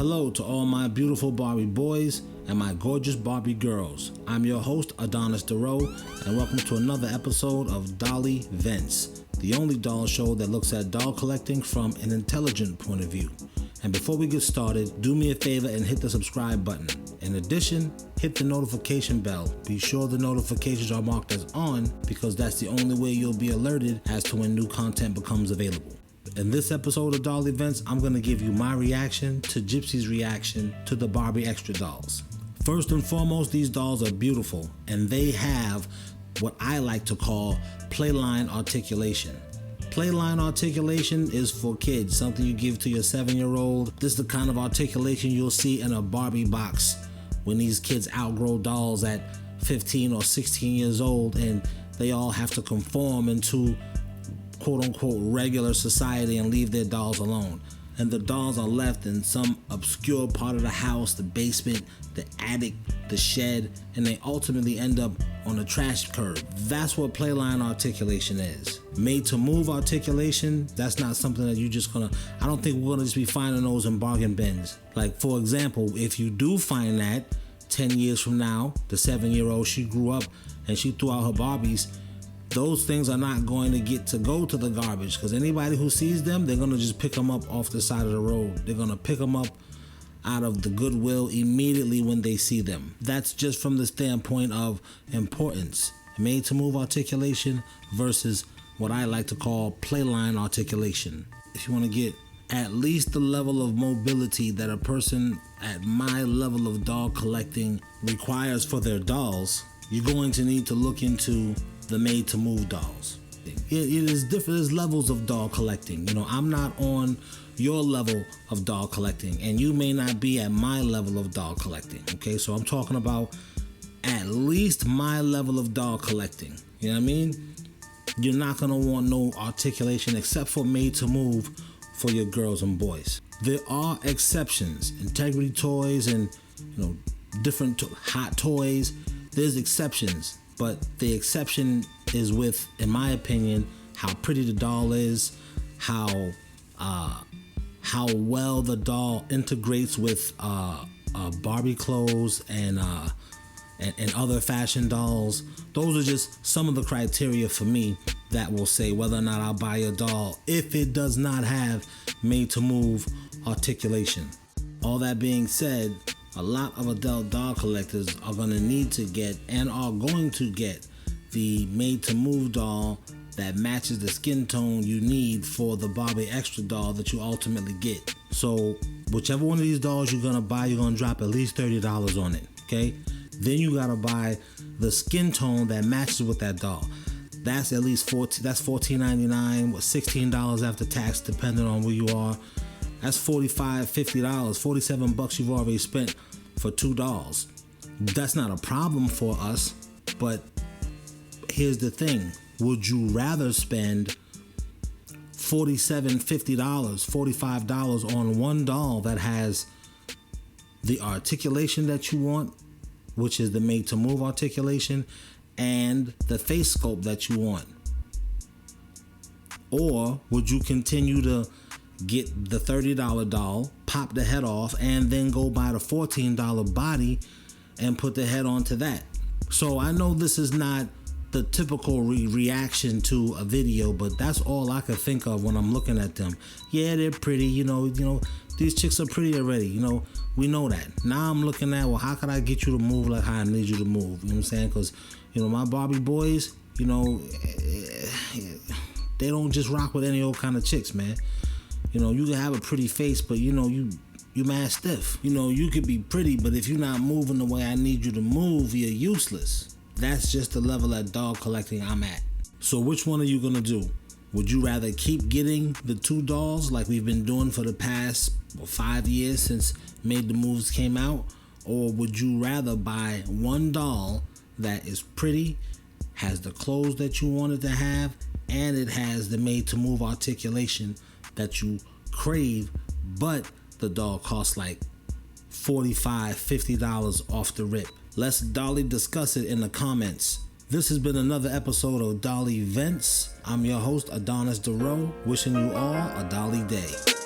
Hello to all my beautiful Barbie boys and my gorgeous Barbie girls. I'm your host, Adonis Dareau, and welcome to another episode of Dolly Vents, the only doll show that looks at doll collecting from an intelligent point of view. And before we get started, do me a favor and hit the subscribe button. In addition, hit the notification bell. Be sure the notifications are marked as on because that's the only way you'll be alerted as to when new content becomes available. In this episode of Dolly Events, I'm going to give you my reaction to Gypsy's reaction to the Barbie Xtra dolls. First and foremost, these dolls are beautiful and they have what I like to call Playline Articulation. Playline Articulation is for kids, something you give to your 7-year-old. This is the kind of articulation you'll see in a Barbie box when these kids outgrow dolls at 15 or 16 years old and they all have to conform into quote-unquote regular society and leave their dolls alone. And the dolls are left in some obscure part of the house, the basement, the attic, the shed, and they ultimately end up on a trash curb. That's what Playline Articulation is. Made to move articulation, that's not something that you just gonna, I don't think we're gonna just be finding those in bargain bins. Like, for example, if you do find that 10 years from now, the 7-year-old, she grew up and she threw out her Barbies, those things are not going to get to go to the garbage because anybody who sees them, they're going to just pick them up off the side of the road. They're going to pick them up out of the Goodwill immediately when they see them. That's just from the standpoint of importance. Made to move articulation versus what I like to call Playline Articulation. If you want to get at least the level of mobility that a person at my level of doll collecting requires for their dolls, you're going to need to look into the made to move dolls. It is different. There's levels of doll collecting. You know, I'm not on your level of doll collecting and you may not be at my level of doll collecting. Okay, so I'm talking about at least my level of doll collecting. You know what I mean? You're not gonna want no articulation except for made to move for your girls and boys. There are exceptions. Integrity toys and different hot toys. There's exceptions. But the exception is with, in my opinion, how pretty the doll is, how well the doll integrates with Barbie clothes and other fashion dolls. Those are just some of the criteria for me that will say whether or not I'll buy a doll if it does not have made to move articulation. All that being said, a lot of adult doll collectors are going to need to get and are going to get the made to move doll that matches the skin tone you need for the Barbie Xtra doll that you ultimately get. So whichever one of these dolls you're going to buy, you're going to drop at least $30 on it, okay? Then you got to buy the skin tone that matches with that doll. That's at least $14.99 or $16 after tax depending on where you are. That's $45, $50, 47 bucks you've already spent for 2 dolls. That's not a problem for us, but here's the thing. Would you rather spend $47, $50, $45 on one doll that has the articulation that you want, which is the made to move articulation, and the face sculpt that you want? Or would you continue to get the $30 doll, pop the head off, and then go buy the $14 body and put the head onto that? So I know this is not the typical reaction to a video, but that's all I could think of when I'm looking at them. Yeah, they're pretty, you know, these chicks are pretty already, we know that. Now I'm looking at, well, how could I get you to move like how I need you to move? You know what I'm saying? Because, my Barbie boys, they don't just rock with any old kind of chicks, man. You can have a pretty face, but you mad stiff. You could be pretty, but if you're not moving the way I need you to move, you're useless. That's just the level of doll collecting I'm at. So which one are you gonna do? Would you rather keep getting the 2 dolls like we've been doing for the past 5 years since Made the Moves came out? Or would you rather buy one doll that is pretty, has the clothes that you wanted to have, and it has the made to move articulation that you crave, but the doll costs like $45, $50 off the rip? Let's Dolly discuss it in the comments. This has been another episode of Dolly Vents. I'm your host, Adonis Dareau, wishing you all a Dolly day.